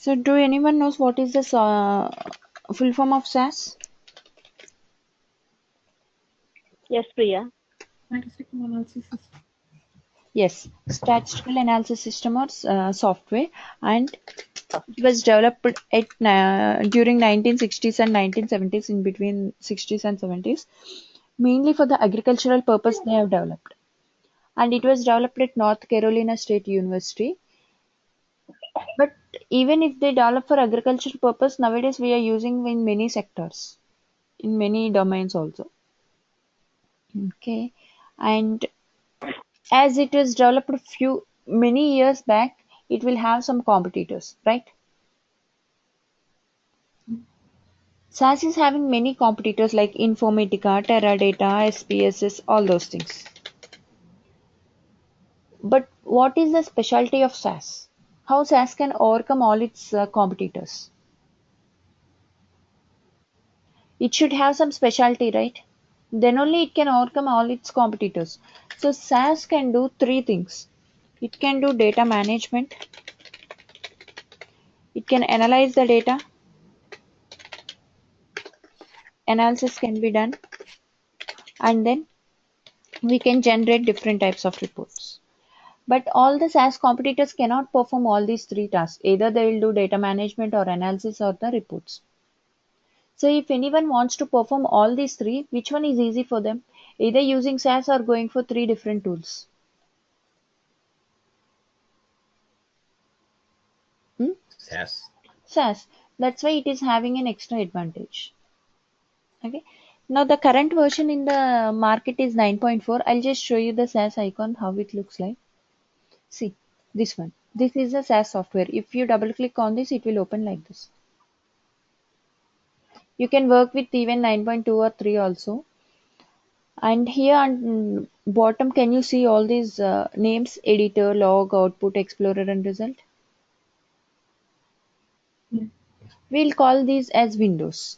So do anyone knows what is the full form of SAS? Yes, Priya. Statistical analysis system. Yes, statistical analysis system or software, and it was developed at during 1960s and 1970s, in between 60s and 70s, mainly for the agricultural purpose they have developed. And it was developed at North Carolina State University. But even if they develop for agricultural purpose, nowadays we are using in many sectors, in many domains also. Okay, and as it was developed few many years back, it will have some competitors, right? SAS is having many competitors like Informatica, Teradata, SPSS, all those things. But what is the specialty of SAS? How SAS can overcome all its competitors? It should have some specialty, right? Then only it can overcome all its competitors. So SAS can do three things. It can do data management, it can analyze the data, analysis can be done, and then we can generate different types of reports. But all the SAS competitors cannot perform all these three tasks. Either they will do data management or analysis or the reports. So if anyone wants to perform all these three, which one is easy for them? Either using SAS or going for three different tools. Hmm? SAS. SAS. That's why it is having an extra advantage. Okay. Now the current version in the market is 9.4. I'll just show you the SAS icon, how it looks like. See, this one. This is a SAS software. If you double click on this, it will open like this. You can work with even 9.2 or 3 also. And here on bottom, can you see all these names? Editor, log, output, explorer, and result. Yeah. We'll call these as windows.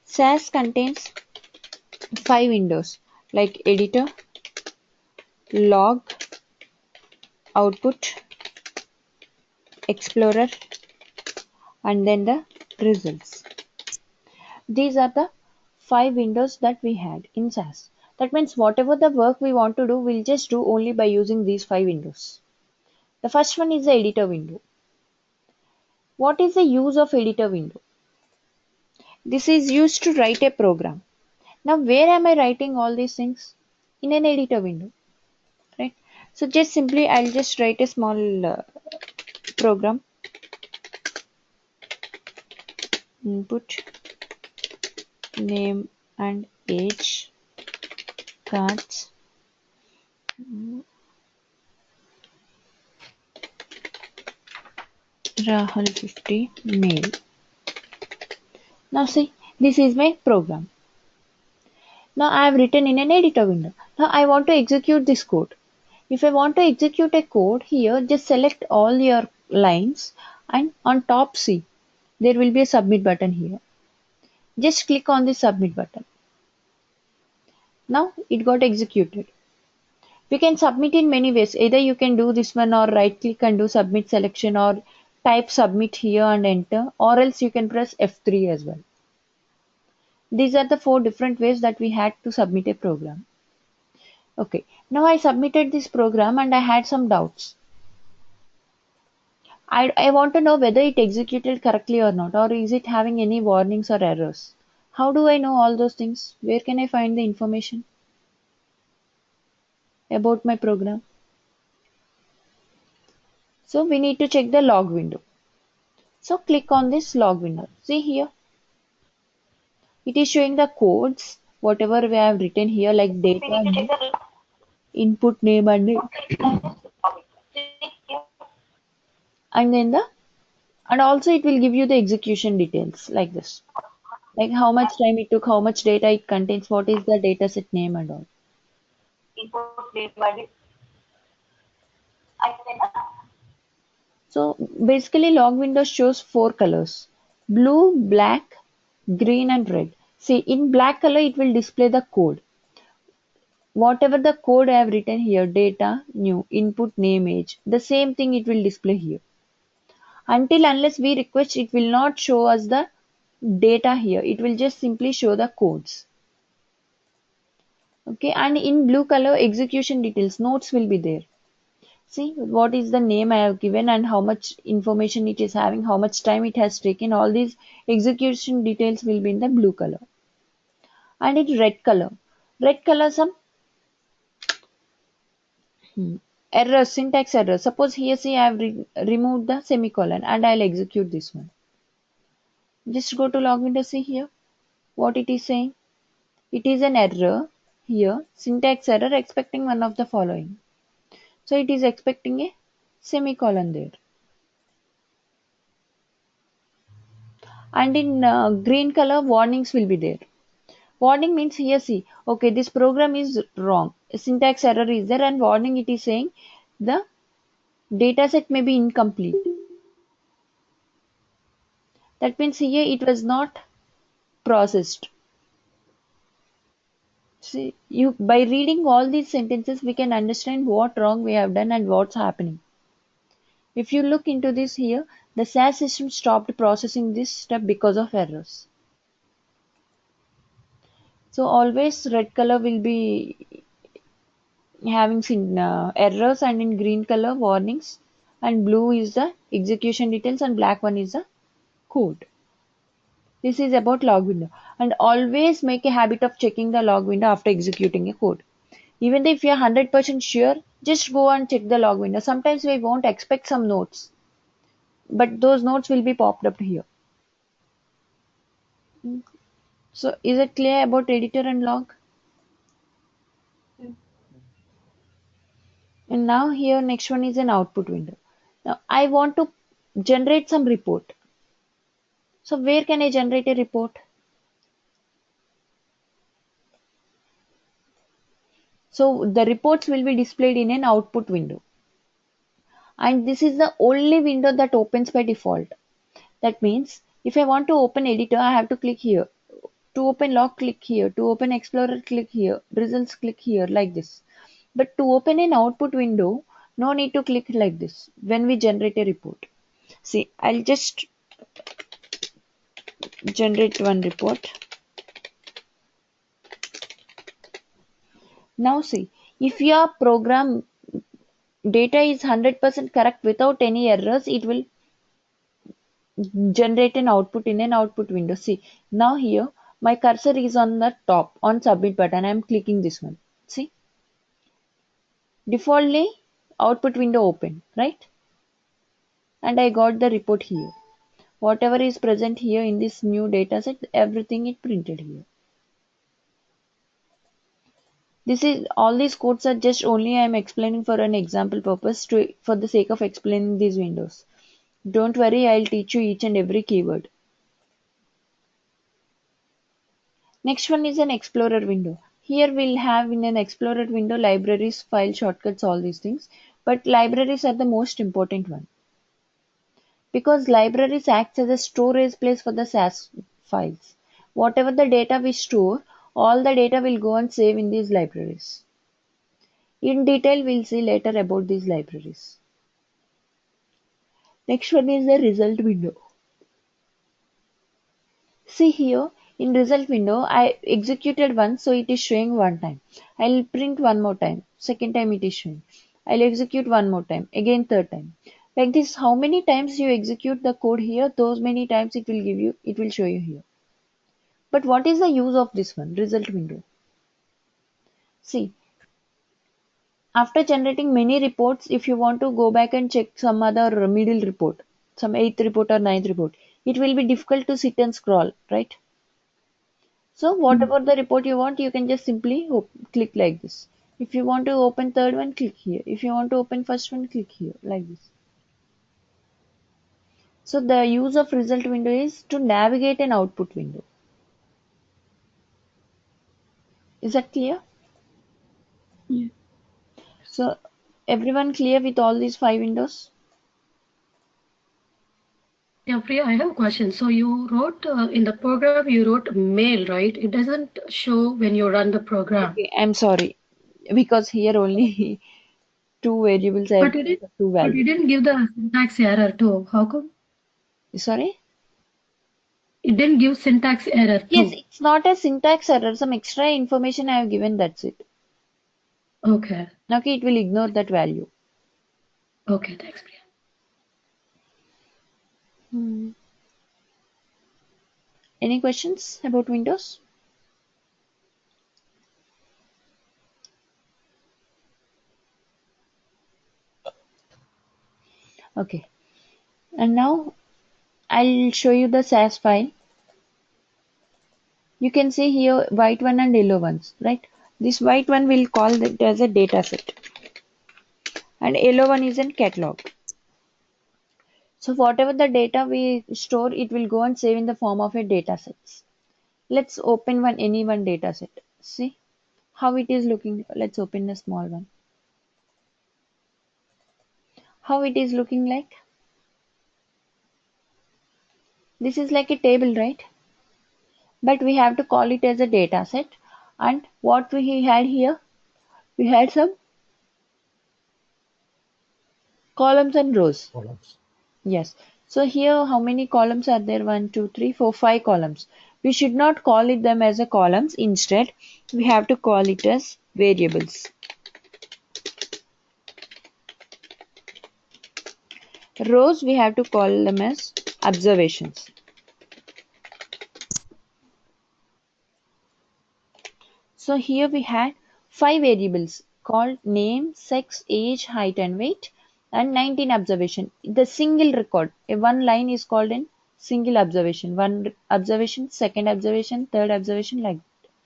SAS contains 5 windows like editor, log, output, explorer, and then the results. These are the 5 windows that we had in SAS. That means whatever the work we want to do, we'll just do only by using these 5 windows. The first one is the editor window. What is the use of editor window? This is used to write a program. Now where am I writing all these things? In an editor window, right? So just simply I'll just write a small program. Input name and age, cards, Rahul 50 mail. Now see, this is my program. Now I have written in an editor window. Now I want to execute this code. If I want to execute a code here, just select all your lines and on top see, there will be a submit button here. Just click on the submit button. Now it got executed. We can submit in many ways. Either you can do this one or right click and do submit selection or type submit here and enter, or else you can press F3 as well. These are the 4 different ways that we had to submit a program. Okay, now I submitted this program and I had some doubts. I want to know whether it executed correctly or not, or is it having any warnings or errors. How do I know all those things? Where can I find the information about my program? So we need to check the log window. So click on this log window. See here, it is showing the codes, whatever we have written here, like data name, input name and name, and then the and also it will give you the execution details like this. Like how much time it took, how much data it contains, what is the dataset name and all. So basically log window shows 4 colors: blue, black, green and red. See, in black color it will display the code. Whatever the code I have written here, data, new, input, name, age, the same thing it will display here. Until unless we request, it will not show us the data here. It will just simply show the codes. Okay, and in blue color, execution details, notes will be there. See what is the name I have given and how much information it is having, how much time it has taken. All these execution details will be in the blue color. And in red color some error, syntax error. Suppose here see I have removed the semicolon and I'll execute this one. Just go to log window, see here what it is saying. It is an error here, syntax error expecting one of the following. So it is expecting a semicolon there. And in green color, warnings will be there. Warning means here see, okay, this program is wrong. A syntax error is there, and warning it is saying the dataset may be incomplete. That means here it was not processed. See, you by reading all these sentences, we can understand what wrong we have done and what's happening. If you look into this here, the SAS system stopped processing this step because of errors. So always red color will be having errors, and in green color warnings, and blue is the execution details, and black one is the code. This is about log window, and always make a habit of checking the log window after executing a code. Even if you're 100% sure, just go and check the log window. Sometimes we won't expect some notes, but those notes will be popped up here. So is it clear about editor and log? Yeah. And now here next one is an output window. Now I want to generate some report. So where can I generate a report? So the reports will be displayed in an output window. And this is the only window that opens by default. That means if I want to open editor, I have to click here. To open log, click here. To open explorer, click here. Results, click here, like this. But to open an output window, no need to click like this when we generate a report. See, I'll just generate one report. Now see, if your program data is 100% correct without any errors, it will generate an output in an output window. See, now here my cursor is on the top on submit button. I am clicking this one. See, defaultly output window open, right? And I got the report here. Whatever is present here in this new dataset, everything is printed here. This is all these codes are just only I am explaining for an example purpose for the sake of explaining these windows. Don't worry, I'll teach you each and every keyword. Next one is an Explorer window. Here we'll have in an Explorer window libraries, file shortcuts, all these things. But libraries are the most important one. Because libraries acts as a storage place for the SAS files. Whatever the data we store, all the data will go and save in these libraries. In detail, we'll see later about these libraries. Next one is the result window. See here, in result window, I executed once, so it is showing one time. I'll print one more time. Second time it is showing. I'll execute one more time. Again third time. Like this, how many times you execute the code here, those many times it will show you here. But what is the use of this one, result window? See, after generating many reports, if you want to go back and check some other middle report, some 8th report or 9th report, it will be difficult to sit and scroll, right? So whatever the report you want, you can just simply click like this. If you want to open third one, click here. If you want to open first one, click here, like this. So the use of result window is to navigate an output window. Is that clear? Yeah. So everyone clear with all these 5 windows? Yeah, Priya, I have a question. So you wrote in the program, you wrote mail, right? It doesn't show when you run the program. Okay, I'm sorry. Because here only two variables I have But two you values. didn't give the syntax error too. How come? Sorry? It didn't give syntax error Yes, too. it's not a syntax error. Some extra information I have given, that's it. Okay. Okay, it will ignore that value. Okay, thanks, Priya. Any questions about Windows? Okay. And now I'll show you the SAS file. You can see here white one and yellow ones, right? This white one will call it as a data set, and yellow one is in catalog. So whatever the data we store, it will go and save in the form of a data sets. Let's open any one data set. See how it is looking. Let's open a small one. How it is looking like? This is like a table, right? But we have to call it as a data set. And what we had here? We had some columns and rows. Yes. So here how many columns are there? 1, 2, 3, 4, 5 columns. We should not call it them as a columns. Instead, we have to call it as variables. Rows we have to call them as observations. So here we had 5 variables called name, sex, age, height and weight, and 19 observation. The single record, one line is called in single observation. One observation, second observation, third observation, like that.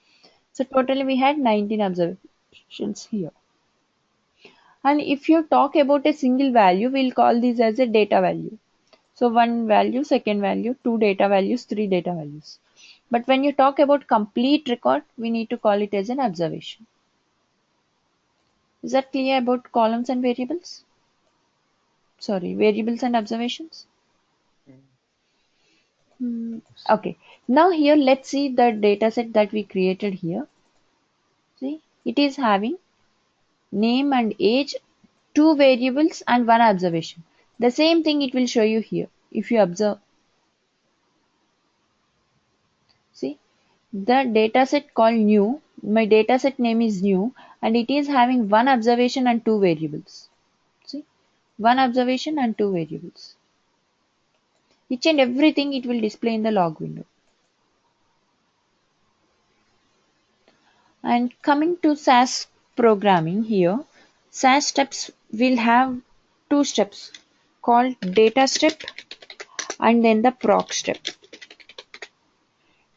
So totally we had 19 observations here. And if you talk about a single value, we'll call this as a data value. So one value, second value, two data values, three data values. But when you talk about complete record, we need to call it as an observation. Is that clear about columns and variables? Sorry, variables and observations? Okay. Now here let's see the data set that we created here. See, it is having name and age, two variables and one observation. The same thing it will show you here. If you observe, see, the dataset called new, my dataset name is new, and it is having one observation and two variables. See, one observation and two variables. Each and everything it will display in the log window. And coming to SAS programming here, SAS steps will have two steps called data step and then the proc step.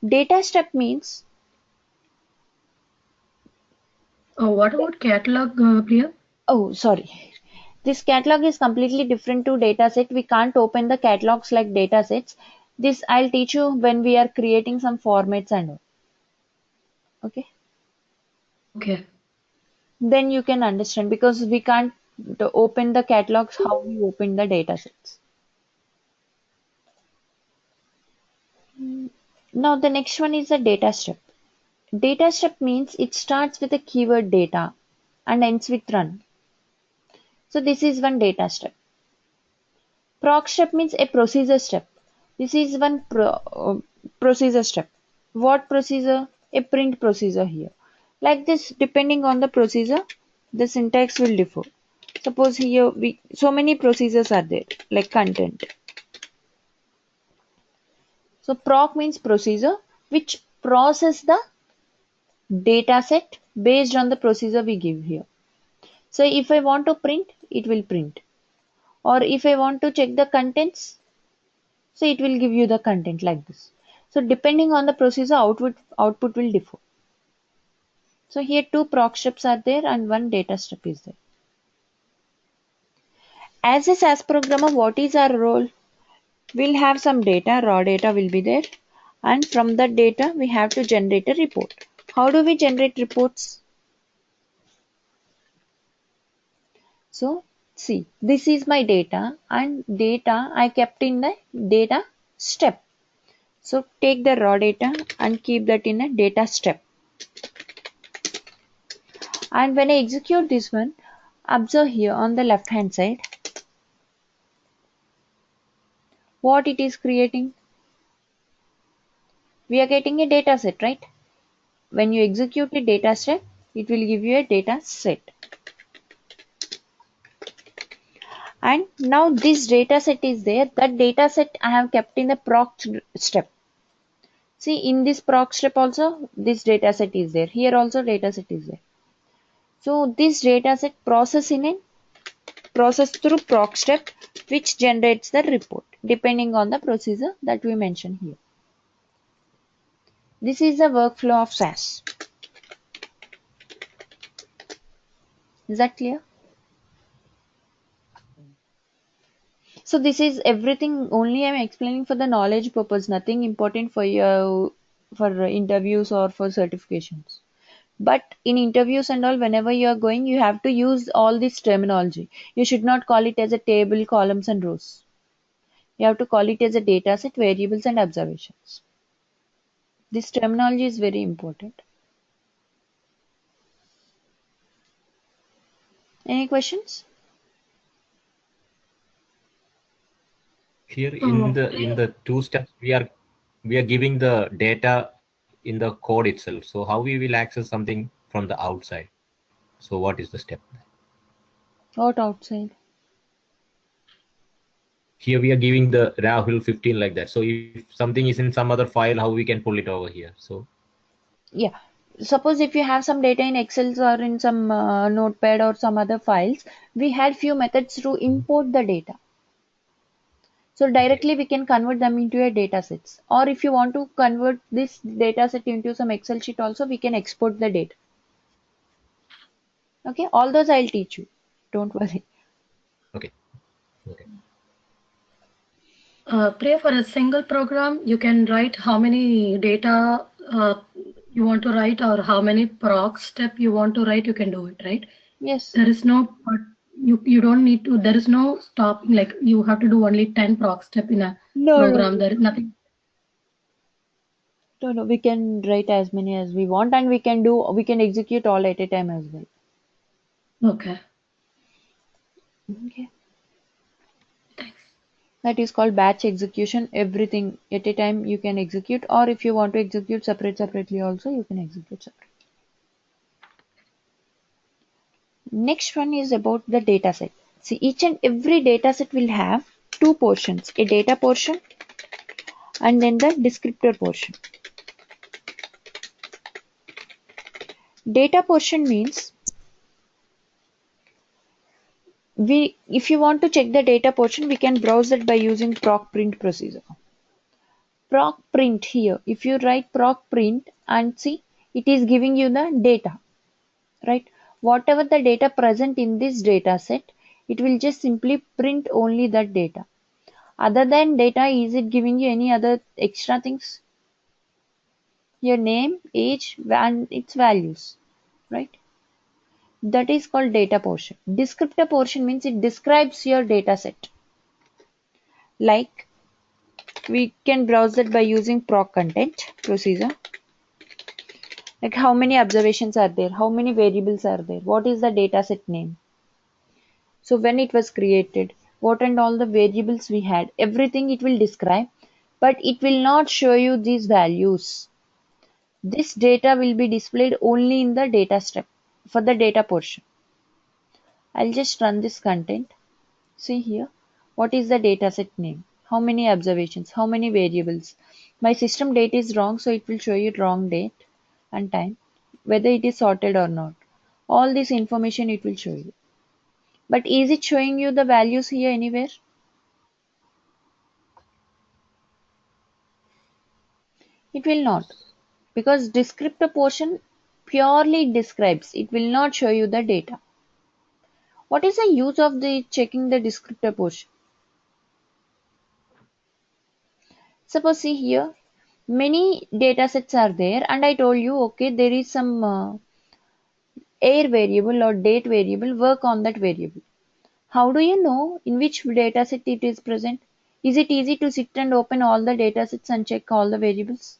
Data step means, What about catalog, Priya? oh sorry, this catalog is completely different to dataset. We can't open the catalogs like datasets. This I'll teach you when we are creating some formats and all. Okay. Okay. Then you can understand because we can't open the catalogs how we open the datasets. Now the next one is the data step. Data step means it starts with the keyword data and ends with run. So this is one data step. Proc step means a procedure step. This is one procedure step. What procedure? A print procedure here. Like this, depending on the procedure, the syntax will differ. Suppose here so many procedures are there, like content. So proc means procedure which process the data set based on the procedure we give here. So if I want to print, it will print. Or if I want to check the contents, so it will give you the content like this. So depending on the procedure, output will differ. So here two proc steps are there and one data step is there. As a SAS programmer, what is our role? We'll have some data, raw data will be there, and from that data we have to generate a report. How do we generate reports? So see, this is my data and data I kept in the data step. So take the raw data and keep that in a data step. And when I execute this one, Observe here on the left hand side what it is creating. We are getting a data set, right? When you execute a data set, it will give you a data set. And now this data set is there. That data set I have kept in the proc step. See, in this proc step also, this data set is there. Here also data set is there. So this data set process through proc step, which generates the report depending on the procedure that we mentioned here. This is the workflow of SAS. Is that clear? So this is everything, only I'm explaining for the knowledge purpose, nothing important for you for interviews or for certifications. But in interviews and all, whenever you are going, you have to use all this terminology. You should not call it as a table, columns and rows. You have to call it as a data set, variables and observations. This terminology is very important. Any questions? Here in the two steps we are giving the data in the code itself. So how we will access something from the outside? So what is the step? What outside? Here we are giving the Rahul 15 like that. So if something is in some other file, how we can pull it over here? So Yeah. Suppose if you have some data in Excel or in some notepad or some other files, we had few methods to import the data. So directly we can convert them into a data sets. Or if you want to convert this data set into some Excel sheet also, we can export the data. Okay, all those I'll teach you. Don't worry. okay. Okay. Priya, for a single program, you can write how many data you want to write or how many proc step you want to write, you can do it, right? Yes. There is no, but you don't need to, there is no stopping, like you have to do only 10 proc step in a program. There is nothing. No, we can write as many as we want and we can execute all at a time as well. Okay, Okay. thanks. That is called batch execution. Everything at a time you can execute, or if you want to execute separately also, you can execute separately. Next one is about the data set. See, each and every data set will have two portions, a data portion and then the descriptor portion. Data portion means if you want to check the data portion, we can browse it by using proc print procedure. Proc print here, if you write proc print and see, it is giving you the data, right? Whatever the data present in this data set, it will just simply print only that data. Other than data, is it giving you any other extra things? Your name, age, and its values, right? That is called data portion. Descriptor portion means it describes your data set. Like we can browse it by using proc content procedure. Like how many observations are there, how many variables are there, what is the data set name. So when it was created, what and all the variables we had, everything it will describe, but it will not show you these values. This data will be displayed only in the data step for the data portion. I'll just run this content. See here, what is the dataset name? How many observations? How many variables? My system date is wrong, so it will show you wrong date and time, whether it is sorted or not. All this information it will show you. But is it showing you the values here anywhere? It will not, because descriptor portion purely describes. It will not show you the data. What is the use of the checking the descriptor portion? Suppose see here, many data sets are there and I told you, okay, there is some air variable or date variable, work on that variable. How do you know in which data set it is present? Is it easy to sit and open all the data sets and check all the variables?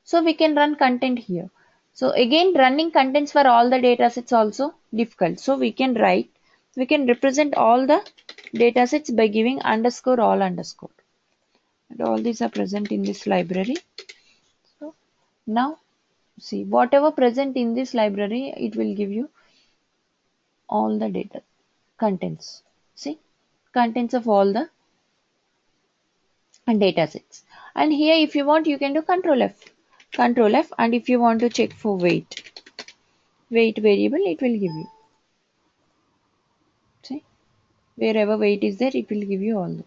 So we can run content here. So again, running contents for all the datasets also difficult. So we can represent all the datasets by giving underscore all underscore. And all these are present in this library. So now see, whatever present in this library, it will give you all the data contents. See, contents of all the datasets. And here if you want, you can do control F, and if you want to check for weight variable, it will give you. See, wherever weight is there, it will give you all the.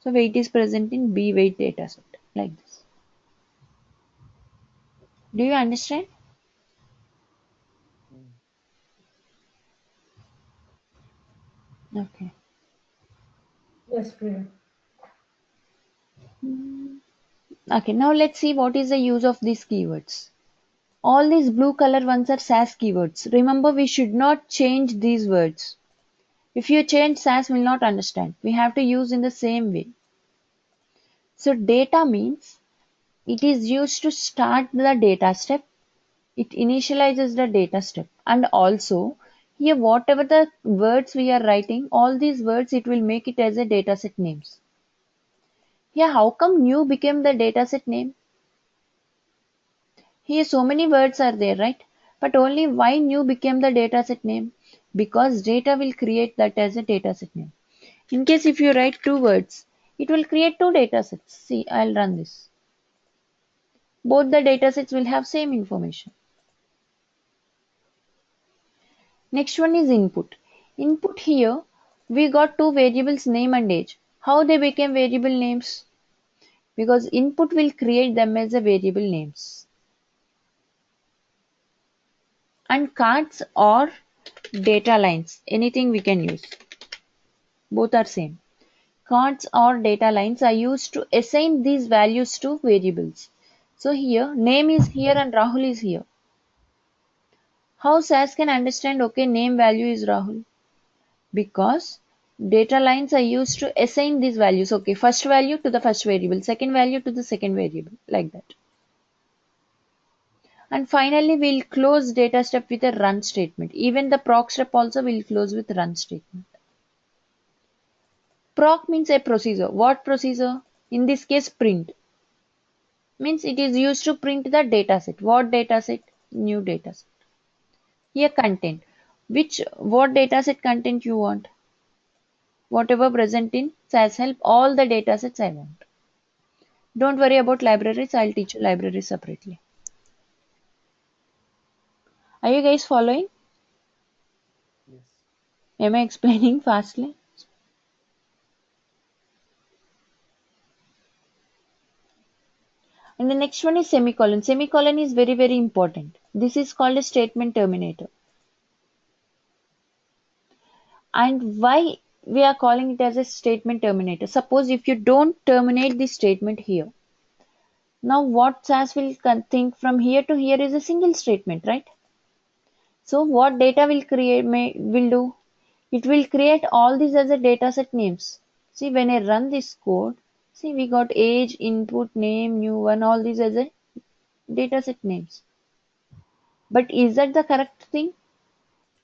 So weight is present in B weight dataset like this. Do you understand? Okay. Yes, Priya. Okay, now let's see what is the use of these keywords. All these blue color ones are SAS keywords. Remember, we should not change these words. If you change, SAS will not understand. We have to use in the same way. So data means it is used to start the data step. It initializes the data step. And also, here whatever the words we are writing, all these words, it will make it as a dataset names. Here, how come new became the dataset name? Here so many words are there, right? But only why new became the dataset name? Because data will create that as a dataset name. In case if you write two words, it will create two datasets. See, I'll run this. Both the datasets will have same information. Next one is input. Input here, we got two variables, name and age. How they became variable names? Because input will create them as a variable names. And cards or data lines, anything we can use. Both are same. Cards or data lines are used to assign these values to variables. So here, name is here and Rahul is here. How SAS can understand, okay, name value is Rahul? Because data lines are used to assign these values. Okay, first value to the first variable, second value to the second variable, like that. And finally, we'll close data step with a run statement. Even the proc step also will close with run statement. Proc means a procedure. What procedure? In this case, print. Means it is used to print the dataset. What dataset? New dataset. Here content. What dataset content you want? Whatever present in SAS help, all the datasets I want. Don't worry about libraries. I'll teach you libraries separately. Are you guys following? Yes. Am I explaining fastly? And the next one is semicolon. Semicolon is very, very important. This is called a statement terminator. And why we are calling it as a statement terminator? Suppose if you don't terminate the statement here. Now what SAS will think from here to here is a single statement, right? So what data will do? It will create all these as a dataset names. See, when I run this code, see, we got age, input, name, new one, all these as a dataset names. But is that the correct thing?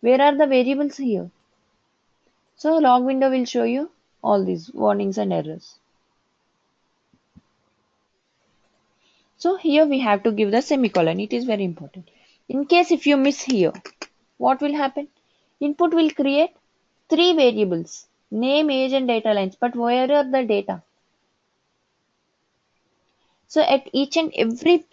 Where are the variables here? So log window will show you all these warnings and errors. So here we have to give the semicolon. It is very important. In case if you miss here, what will happen? Input will create three variables, name, age and data lines. But where are the data? So at each and every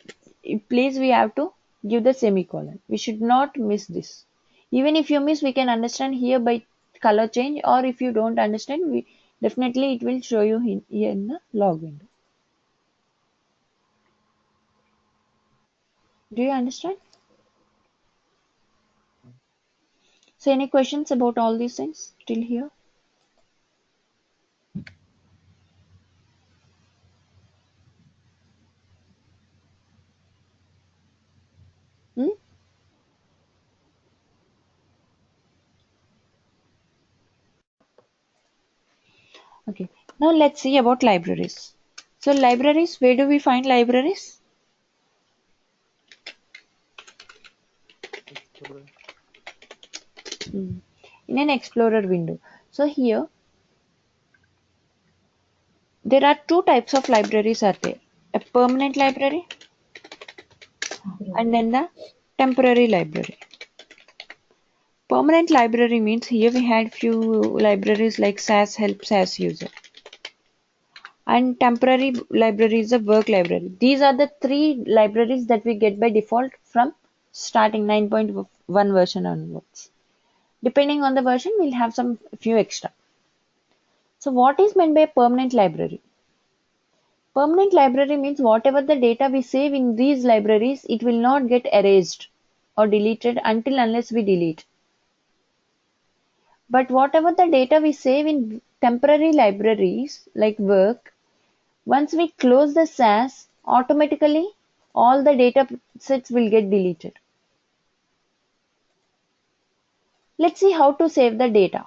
place we have to give the semicolon. We should not miss this. Even if you miss, we can understand here by color change, or if you don't understand, we definitely it will show you here in the log window. Do you understand? So any questions about all these things till here? Hmm? Okay. Now let's see about libraries. So libraries, where do we find libraries? bro. In an Explorer window. So here there are two types of libraries are there. A permanent library and then the temporary library. Permanent library means here we had few libraries like SAS help, SAS user. And temporary library is a work library. These are the three libraries that we get by default from starting 9.1 version onwards. Depending on the version, we'll have some few extra. So what is meant by a permanent library? Permanent library means whatever the data we save in these libraries, it will not get erased or deleted until unless we delete. But whatever the data we save in temporary libraries like work, once we close the SAS, automatically all the data sets will get deleted. Let's see how to save the data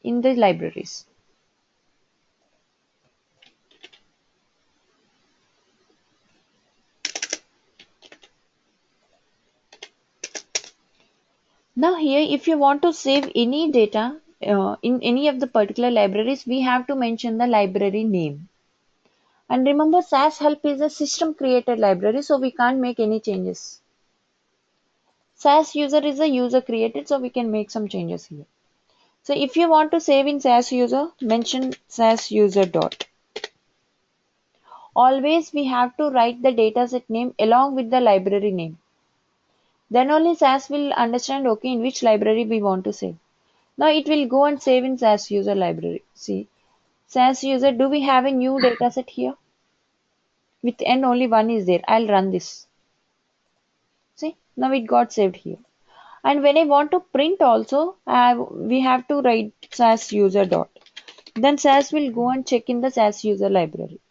in the libraries. Now here, if you want to save any data in any of the particular libraries, we have to mention the library name. And remember, SAS help is a system created library, so we can't make any changes. SAS user is a user created, so we can make some changes here. So if you want to save in SAS user, mention SAS user dot. Always we have to write the dataset name along with the library name. Then only SAS will understand, okay, in which library we want to save. Now it will go and save in SAS user library. See, SAS user, do we have a new dataset here? With n only one is there. I'll run this. See, now it got saved here. And when I want to print also, we have to write SAS user dot. Then SAS will go and check in the SAS user library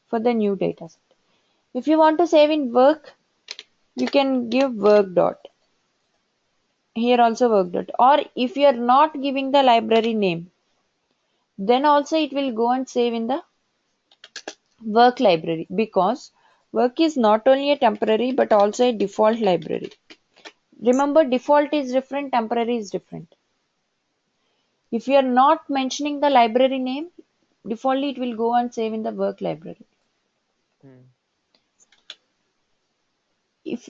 for the new dataset. If you want to save in work, you can give work dot. Here also work dot. Or if you are not giving the library name, then also it will go and save in the work library, because work is not only a temporary but also a default library. Remember, default is different, temporary is different. If you are not mentioning the library name, defaultly it will go and save in the work library. Hmm.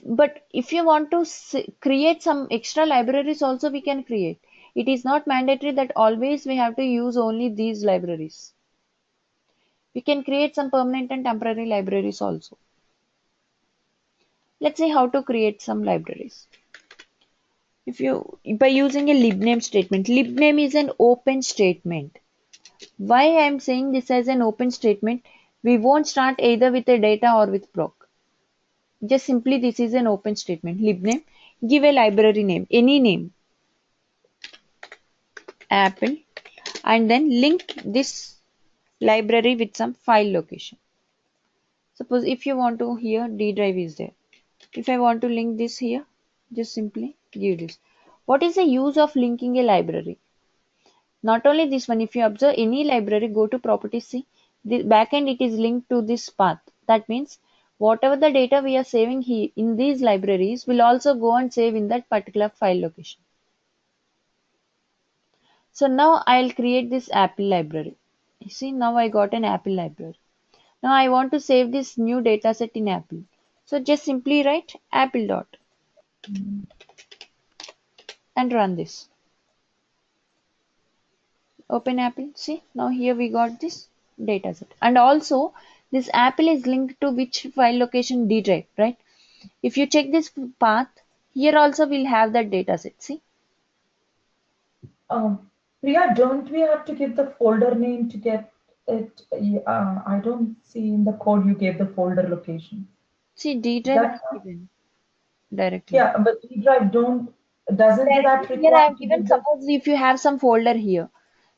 But if you want to create some extra libraries also, we can create. It is not mandatory that always we have to use only these libraries. We can create some permanent and temporary libraries also. Let's see how to create some libraries. If you by using a libname statement. Libname is an open statement. Why I am saying this as an open statement? We won't start either with a data or with proc. Just simply this is an open statement. Libname. Give a library name, any name, Apple, and then link this library with some file location. Suppose if you want to, here D drive is there. If I want to link this here, just simply give this. What is the use of linking a library? Not only this one, if you observe any library, go to properties, see the backend, it is linked to this path. That means whatever the data we are saving here in these libraries will also go and save in that particular file location. So now I'll create this Apple library. You see, now I got an Apple library. Now I want to save this new dataset in Apple. So just simply write apple dot and run this. Open Apple. See, now here we got this dataset. And also this Apple is linked to which file location? D drive, right? If you check this path, here also we'll have that dataset. See? Priya, don't we have to give the folder name to get it? I don't see in the code you gave the folder location. See, D drive That's is given directly. yeah, but E drive doesn't that Directly here I require have to given, give the suppose if you have some folder here,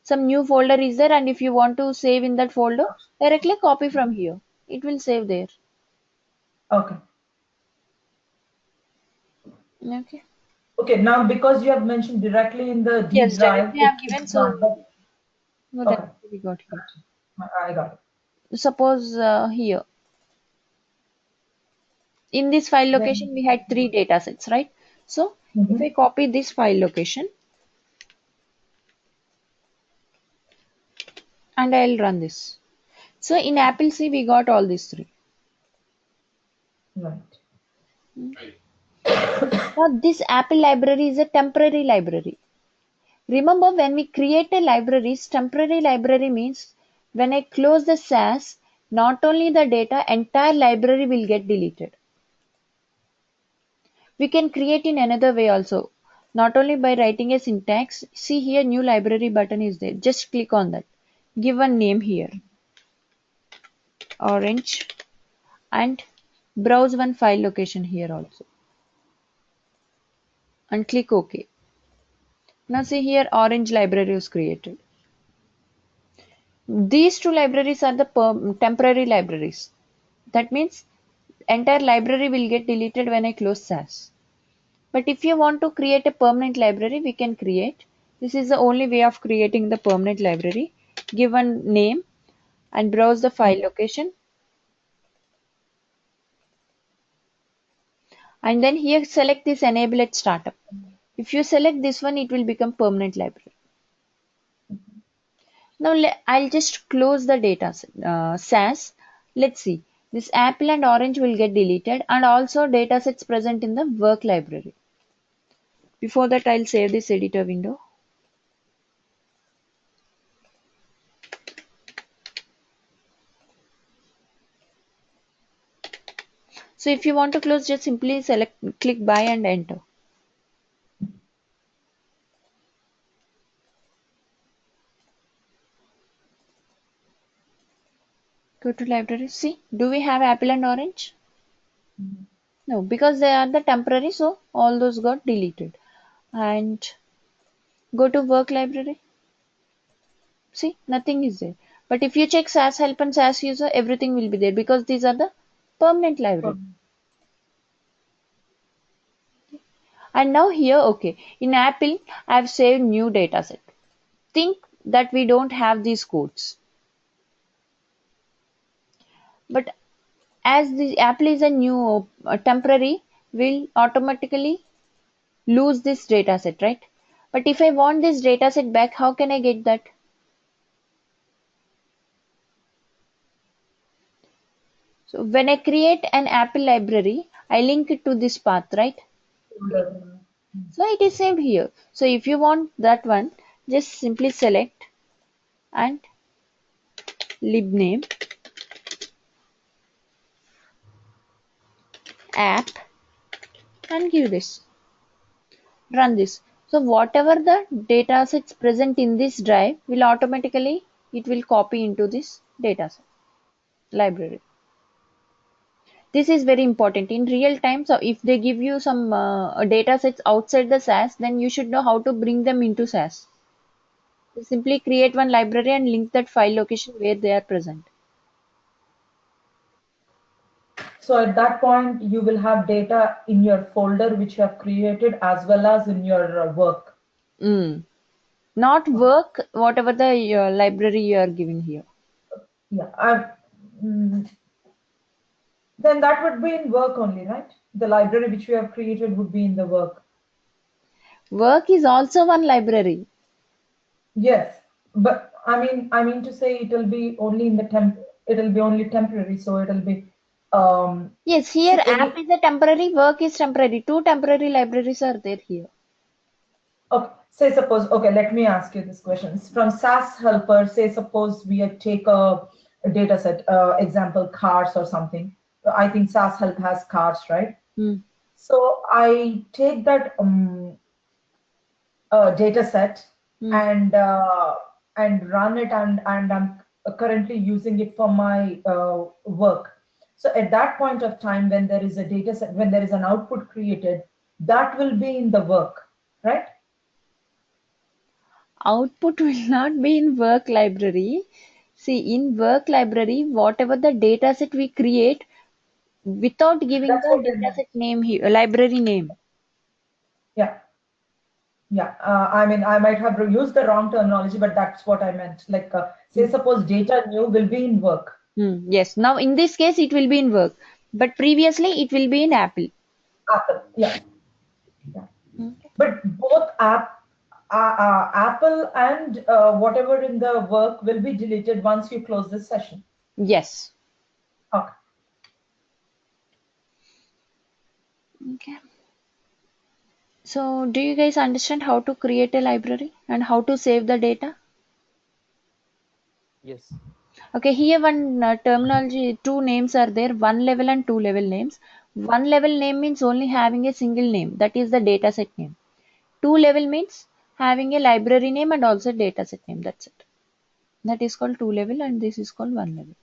some new folder is there, and if you want to save in that folder, directly copy from here. It will save there. okay. Okay. Okay, now because you have mentioned directly in the D Yes, drive, directly I have it's given, done. so no, Okay, directly we got here. I got it. Suppose here in this file location Then we had three data sets, right? So If I copy this file location and I'll run this. So in Apple C, we got all these three. Right. Now this Apple library is a temporary library. Remember, when we create a library, temporary library means when I close the SAS, not only the data, entire library will get deleted. We can create in another way also, not only by writing a syntax. See here, new library button is there. Just click on that. Give a name here, orange, and browse one file location here also. And click OK. Now see here, orange library was created. These two libraries are the temporary libraries. That means entire library will get deleted when I close SAS. But if you want to create a permanent library, we can create. This is the only way of creating the permanent library. Give a name and browse the file location. And then here select this enable at startup. If you select this one, it will become permanent library. Now I'll just close the data SAS. Let's see. This apple and orange will get deleted, and also datasets present in the work library. Before that, I'll save this editor window. So if you want to close, just simply click buy and enter. Go to library. See, do we have apple and orange? No, because they are the temporary, so all those got deleted. And go to work library. See, nothing is there. But if you check SAS help and SAS user, everything will be there because these are the permanent library. And now here, okay, in Apple, I've saved new dataset. Think that we don't have these codes. But as the Apple is a new temporary, will automatically lose this dataset, right? But if I want this dataset back, how can I get that? So when I create an Apple library, I link it to this path, right? So it is saved here. So if you want that one, just simply select and libname app and give this. Run this. So whatever the data sets present in this drive will automatically, it will copy into this dataset library. This is very important in real time. So if they give you some data sets outside the SAS, then you should know how to bring them into SAS. So simply create one library and link that file location where they are present. So at that point, you will have data in your folder which you have created as well as in your work. Not work, whatever the library you are giving here. Yeah, then that would be in work only, right? The library which we have created would be in the work. Work is also one library. Yes, but I mean to say it will be only in the it will be only temporary, so it will be Yes, here see app is a temporary, work is temporary. Two temporary libraries are there here. Okay, say suppose, okay, let me ask you this question. From SAS helper, say suppose we take a data set, example cars or something. I think SAS help has cars, right? So I take that data set and run it, and I'm currently using it for my work. So at that point of time, when there is a data set, when there is an output created, that will be in the work, right? Output will not be in work library. See, in work library, whatever the data set we create, without giving That's the what I meant. dataset name here, library name. Yeah. Yeah. I mean, I might have used the wrong terminology, but that's what I meant. Like, say, suppose data new will be in work. Yes. Now, in this case, it will be in work. But previously, it will be in Apple. Apple. Yeah. Yeah. Okay. But both Apple and whatever in the work will be deleted once you close this session. Yes. Okay. Okay. So do you guys understand how to create a library and how to save the data? Yes. Okay, here one terminology, two names are there, one level and two level names. One level name means only having a single name, that is the dataset name. Two level means having a library name and also dataset name, that's it. That is called two level and this is called one level.